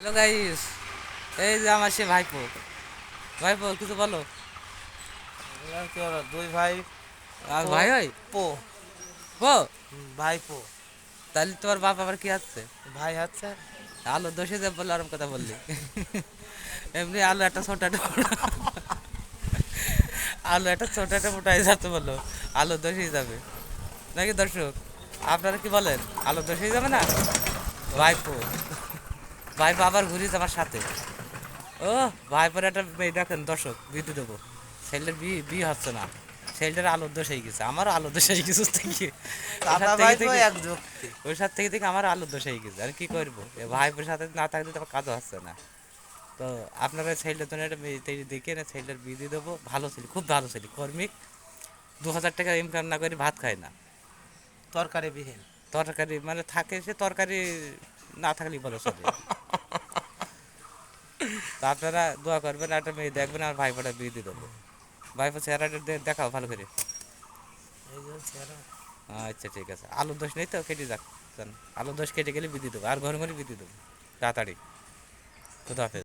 Hello guys, এই যে আমার সে ভাইপো। ভাইপো কিছু বলো। বললাম কি হলো, দুই ভাই আর পো ভাই ভাই পো পো ভাই পো তাহলে তোমার বাপ আবার কি আছে? ভাই হচ্ছে। আলু দোষে যে বললো আরম কথা বললি। এমনি আলু একটা ছোট একটা আলু একটা ছোট একটা মোটাই যাতে বললো আলু দোষেই যাবে নাকি দর্শক? আপনারা কি বলেন? আলু দোষেই যাবে না? ভাইপো ভাইপো আবার ঘুরিস আমার সাথে। ও ভাইপোর একটা মেয়ে দেখেন দর্শক, বিদ্যুৎ দেবো। ছেলের বিয়ে হচ্ছে না, ছেলেটার আলোর দোষ হয়ে গেছে, আমারও আলোর দোষ হয়ে গেছে থেকে ওর সাথে দাদা থেকে ভাই তো থেকে এক যুক্তি। ওর সাথে থেকে আমার আলোর দোষ হয়ে গেছে। আর কি করবো, এ ভাইপোর সাথে না থাকলে তো আমার কাজও হচ্ছে না। তো আপনারা ছেলেটার জন্য একটা মেয়ে দেখে না, ছেলেটার বিয়ে দিয়ে দেবো। ভালো ছেলে, খুব ভালো ছেলে, কর্মিক। 2,000 টাকা ইনকাম না করে ভাত খায় না। তরকারি বিহীন। তরকারি মানে থাকে, সে তরকারি না থাকলেই বলে চলে। তো আপনারা দোয়া করবেন, একটা মেয়ে দেখবেন, আর ভাইপোটা বিয়ে দিয়ে দেবো। ভাইপো চেহারাটা দেখাও ভালো করে। এই যে ছেলে। আচ্ছা ঠিক আছে, আলুর দোষ নেই তো, কেটে যাক। আলুর দোষ কেটে গেলে বিধি দেবো, আর ঘরে ঘরে বিধি দেবো তাড়াতাড়ি। খুদা হাফেজ।